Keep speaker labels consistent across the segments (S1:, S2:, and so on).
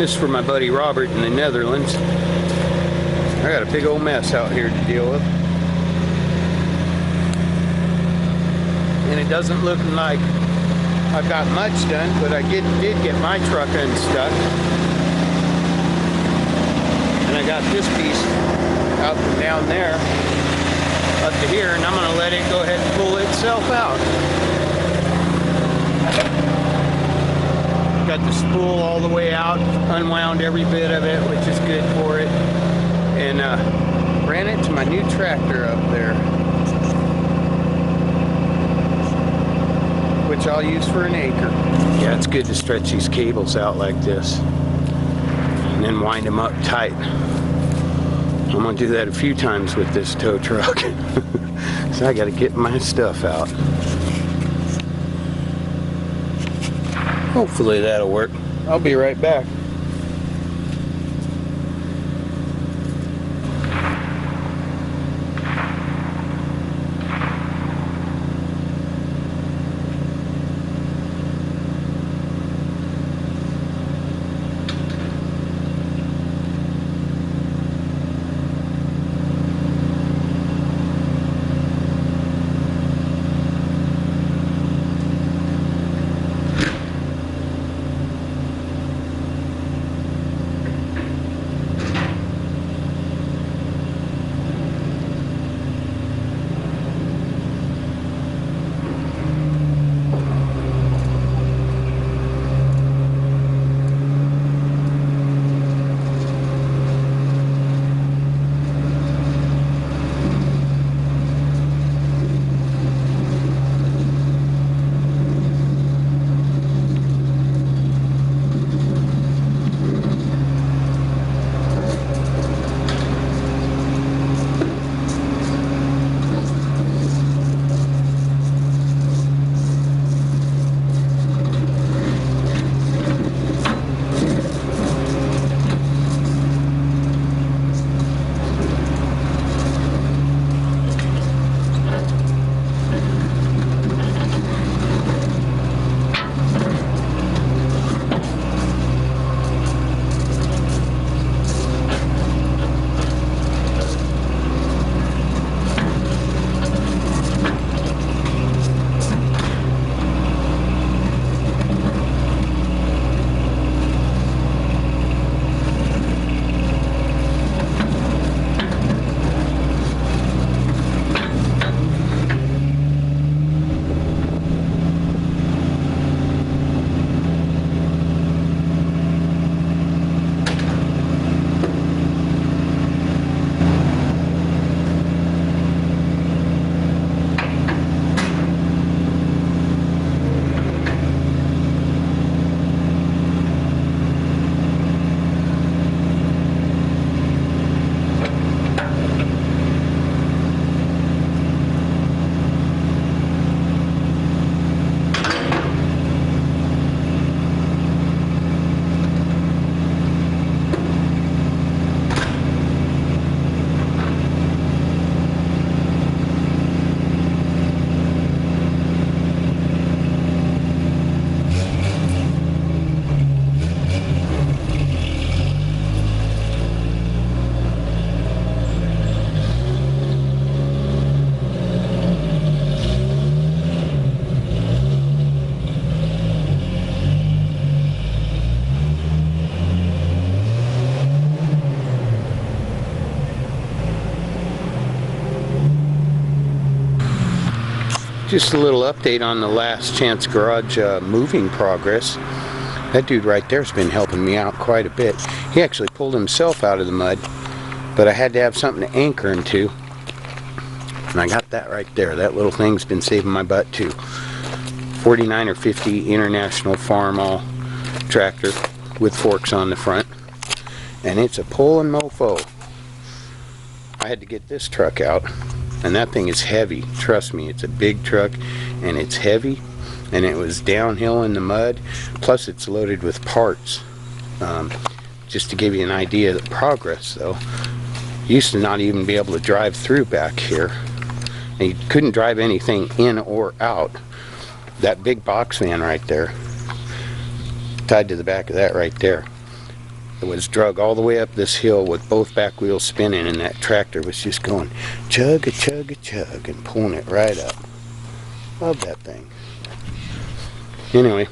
S1: This is for my buddy Robert in the Netherlands. I got a big old mess out here to deal with. And it doesn't look like I've got much done, but I did get my truck unstuck. And I got this piece out from down there up to here, and I'm going to let it go ahead and pull itself out. Got the spool all the way out, unwound every bit of it, which is good for it, and ran it to my new tractor up there, which I'll use for an anchor. Yeah, it's good to stretch these cables out like this and then wind them up tight. I'm gonna do that a few times with this tow truck. So I gotta get my stuff out. Hopefully that'll work. I'll be right back. Just a little update on the Last Chance Garage moving progress. That dude right there's been helping me out quite a bit. He actually pulled himself out of the mud, but I had to have something to anchor into. And I got that right there. That little thing's been saving my butt too. 49 or 50 International Farmall tractor with forks on the front. And it's a pullin' mofo. I had to get this truck out. And that thing is heavy. Trust me, it's a big truck and it's heavy. And it was downhill in the mud. Plus it's loaded with parts. Just to give you an idea of the progress though. Used to not even be able to drive through back here. And you couldn't drive anything in or out. That big box van right there, tied to the back of that right there, It was drug all the way up this hill with both back wheels spinning, and that tractor was just going chug a chug a chug and pulling it right up. Love that thing. Anyway,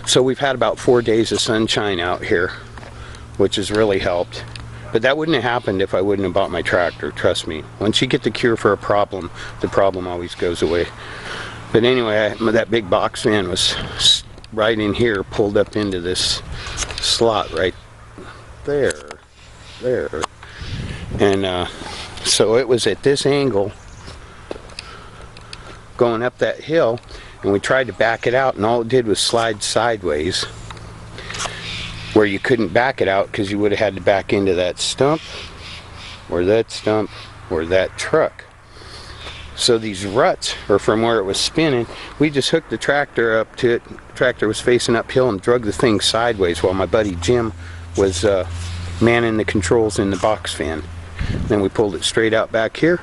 S1: so we've had about 4 days of sunshine out here, which has really helped. But that wouldn't have happened if I wouldn't have bought my tractor, trust me. Once you get the cure for a problem, the problem always goes away. But anyway, that big box van was right in here, pulled up into this slot right there. And so it was at this angle going up that hill, and we tried to back it out, and all it did was slide sideways, where you couldn't back it out because you would have had to back into that stump or that truck. So these ruts are from where it was spinning. We just hooked the tractor up to it. The tractor was facing uphill and drug the thing sideways while my buddy Jim was manning the controls in the box van. Then we pulled it straight out back here,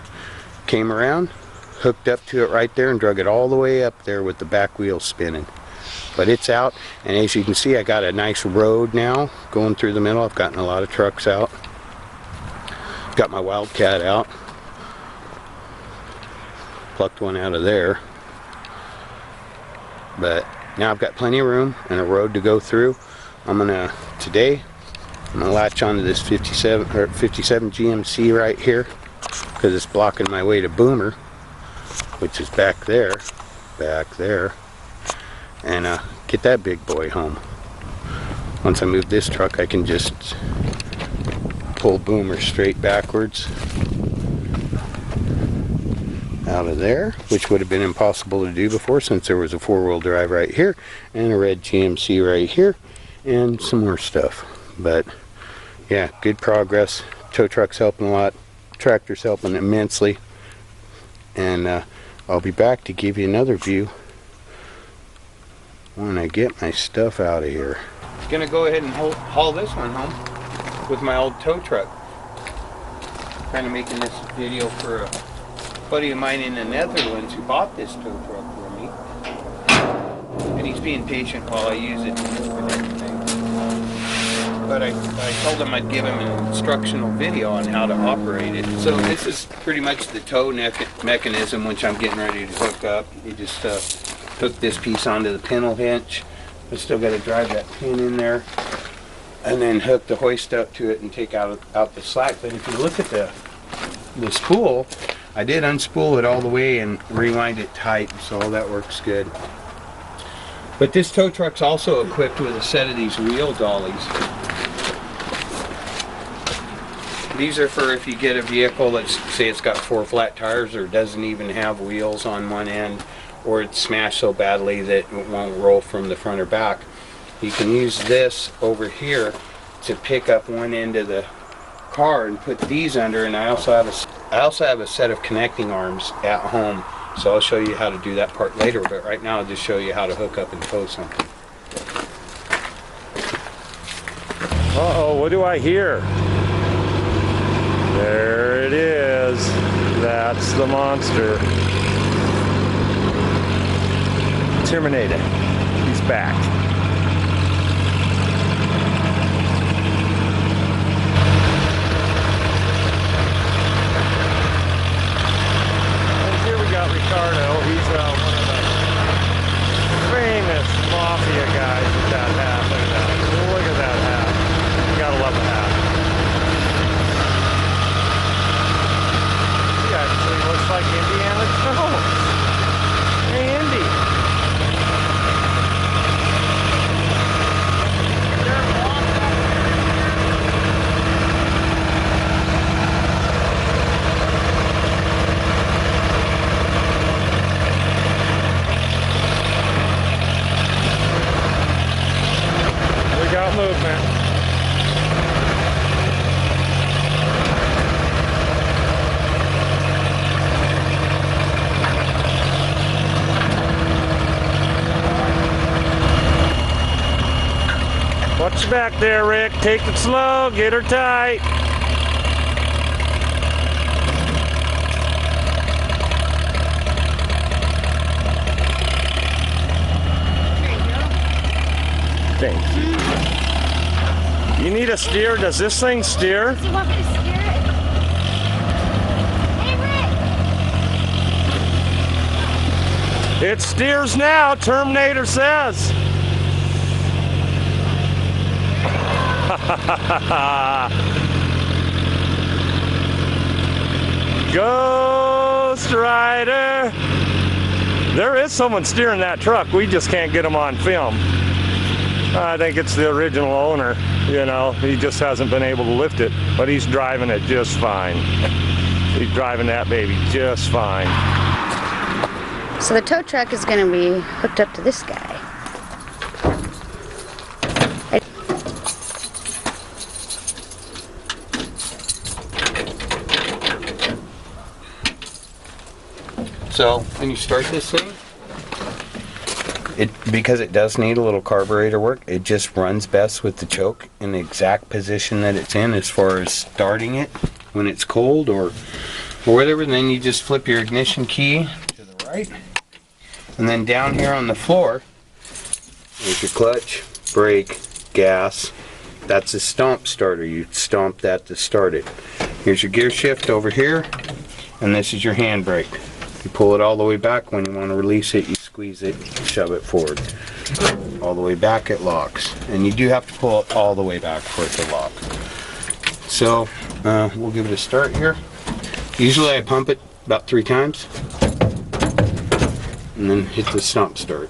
S1: came around, hooked up to it right there, and drug it all the way up there with the back wheel spinning. But it's out, and as you can see, I got a nice road now going through the middle. I've gotten a lot of trucks out. Got my Wildcat out. Plucked one out of there. But now I've got plenty of room and a road to go through. Today, I'm gonna latch onto this 57 GMC right here because it's blocking my way to Boomer, which is back there, and get that big boy home. Once I move this truck, I can just pull Boomer straight backwards out of there, which would have been impossible to do before since there was a four-wheel drive right here and a red GMC right here and some more stuff. But yeah, good progress. Tow truck's helping a lot, tractor's helping immensely, and I'll be back to give you another view when I get my stuff out of here. I'm gonna go ahead and haul this one home with my old tow truck. Kind of making this video for a buddy of mine in the Netherlands who bought this tow truck for me, and he's being patient while I use it and everything. But I told him I'd give him an instructional video on how to operate it. So this is pretty much the tow mechanism which I'm getting ready to hook up. You just hook this piece onto the pintle hinge. I still got to drive that pin in there, and then hook the hoist up to it and take out the slack. But if you look at the spool, I did unspool it all the way and rewind it tight, so all that works good. But this tow truck's also equipped with a set of these wheel dollies. These are for if you get a vehicle, let's say it's got 4 flat tires or doesn't even have wheels on one end, or it's smashed so badly that it won't roll from the front or back. You can use this over here to pick up one end of the car and put these under, and I also have a set of connecting arms at home, so I'll show you how to do that part later, but right now I'll just show you how to hook up and tow something.
S2: Uh-oh, what do I hear? There it is. That's the monster. Terminator. He's back. And here we got Ricardo. He's one of the famous mafia guys with that hat. Look at that hat. You gotta love the hat. He actually looks like Indiana Jones. Hey, Indy. We got movement. Watch your back there, Rick. Take it slow. Get her tight. Thank you. You need a steer? Does this thing steer?
S3: Do you want me to steer it? Hey, Rick!
S2: It steers now, Terminator says. Ghost Rider. There is someone steering that truck. We just can't get him on film. I think it's the original owner. You know, he just hasn't been able to lift it, but he's driving it just fine. He's driving that baby just fine.
S3: So the tow truck is going to be hooked up to this guy.
S1: So when you start this thing, because it does need a little carburetor work, it just runs best with the choke in the exact position that it's in as far as starting it when it's cold or whatever. Then you just flip your ignition key to the right, and then down here on the floor is your clutch, brake, gas. That's a stomp starter. You stomp that to start it. Here's your gear shift over here, and this is your handbrake. You pull it all the way back. When you want to release it, you squeeze it, shove it forward. All the way back, it locks. And you do have to pull it all the way back for it to lock. So, we'll give it a start here. Usually I pump it about 3 times. And then hit the stomp start.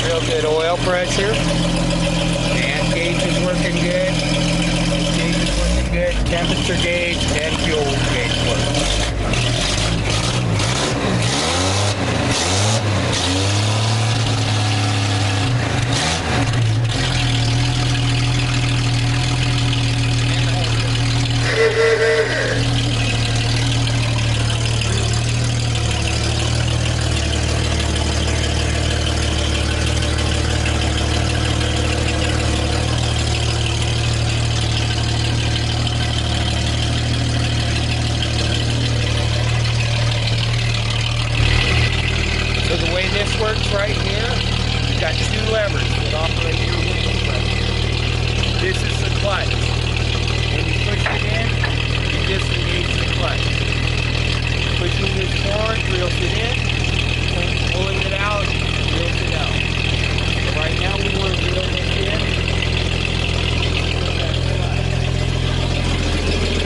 S1: Real good oil pressure. And gauge is working good. Gauge is working good. Temperature gauge and fuel gauge works. This works right here. You've got 2 levers that operate your wheels right here. This is the clutch. When you push it in, you disengage the clutch. Pushing this forward reels it in. Pulling it out reels it out. So right now we want to reel this in.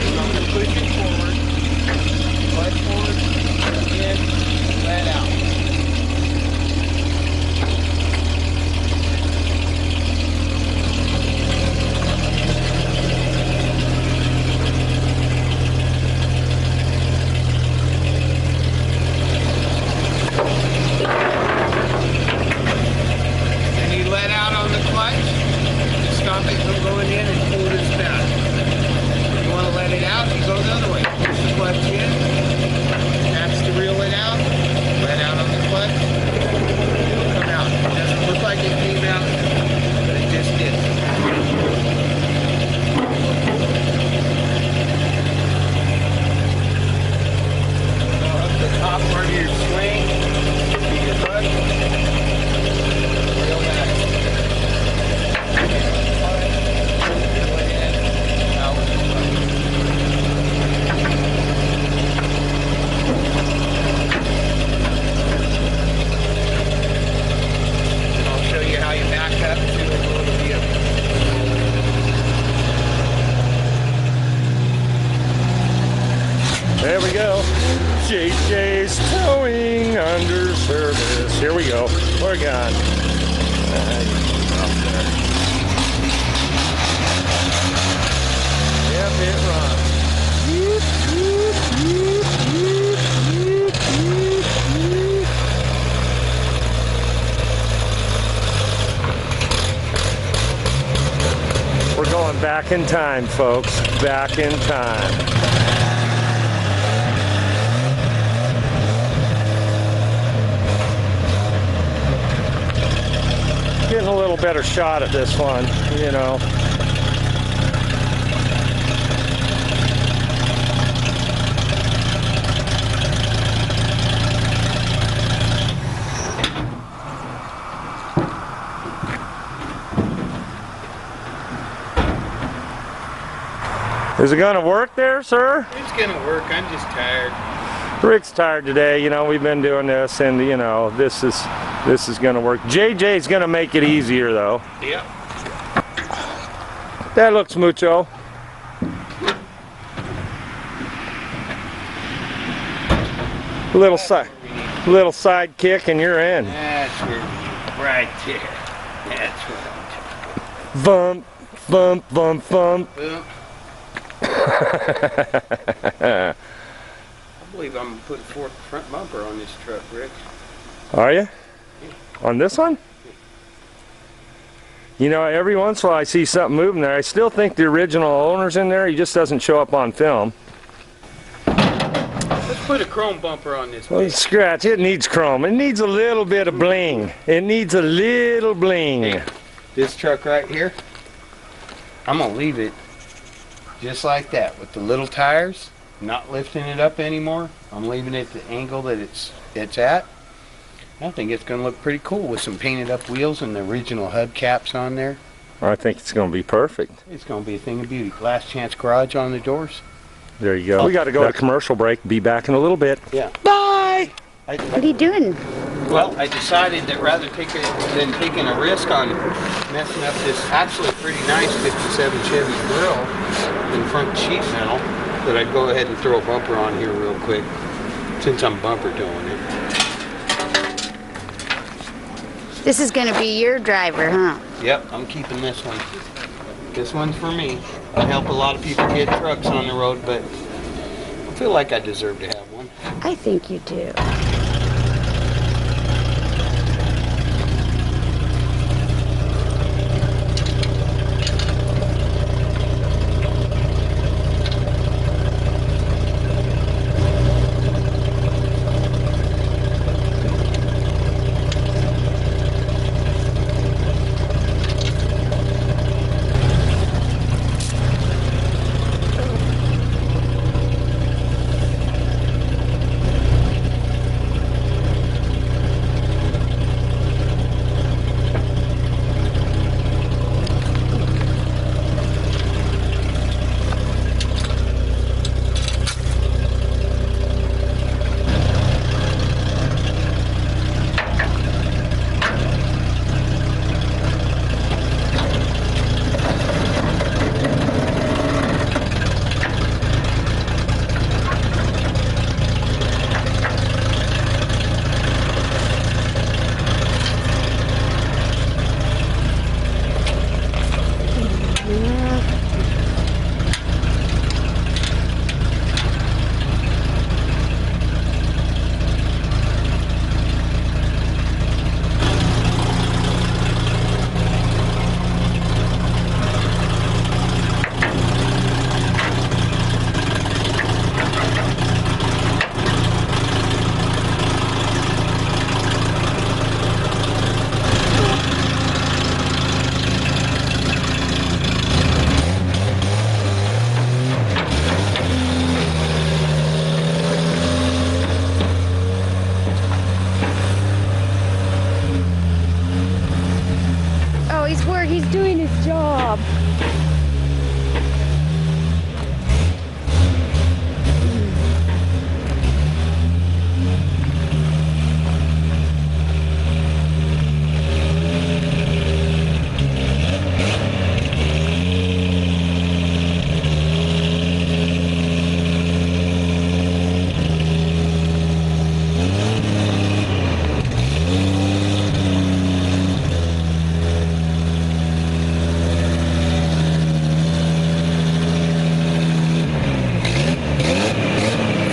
S1: So I'm going to push it forward. Clutch forward, in, let out. There we go. JJ's Towing under service. Here we go. We're gone. Yep, it runs. We're going back in time, folks. Back in time. Getting a little better shot at this one, you know.
S2: Is it gonna work there, sir?
S1: It's gonna work. I'm just tired.
S2: Rick's tired today. You know, we've been doing this, and you know, this is gonna work. JJ's gonna make it easier, though.
S1: Yep.
S2: That looks mucho. Little side kick, and you're in.
S1: That's where right there. That's what I'm talking
S2: Bump, bump, bump, bump.
S1: about. I believe I'm gonna put a front bumper on this truck, Rick.
S2: Are you? On this one? You know, every once in a while I see something moving there. I still think the original owner's in there. He just doesn't show up on film.
S1: Let's put a chrome bumper on this.
S2: Well, scratch. It needs chrome. It needs a little bit of bling. It needs a little bling.
S1: Hey, this truck right here, I'm gonna leave it just like that with the little tires. Not lifting it up anymore. I'm leaving it at the angle that it's at. I think it's going to look pretty cool with some painted up wheels and the original hubcaps on there.
S2: I think it's going to be perfect.
S1: It's going to be a thing of beauty. Last Chance Garage on the doors.
S2: There you go. We got to go to commercial break. Be back in a little bit.
S1: Yeah.
S2: Bye!
S3: What are you doing?
S1: Well, I decided that rather than taking a risk on messing up this actually pretty nice 57 Chevy grill and front sheet metal, that I'd go ahead and throw a bumper on here real quick, since I'm bumper doing it.
S3: This is going to be your driver, huh?
S1: Yep, I'm keeping this one. This one's for me. I help a lot of people get trucks on the road, but I feel like I deserve to have one.
S3: I think you do. He's doing his job.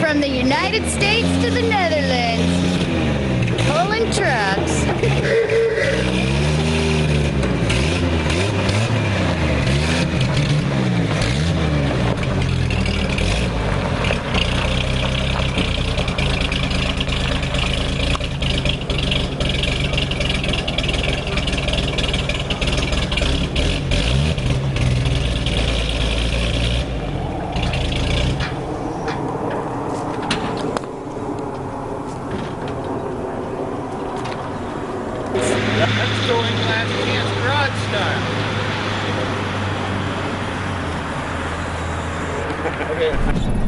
S3: From the United States to the Netherlands, hauling trucks.
S1: Let's go in Last Chance Garage style.
S2: Okay.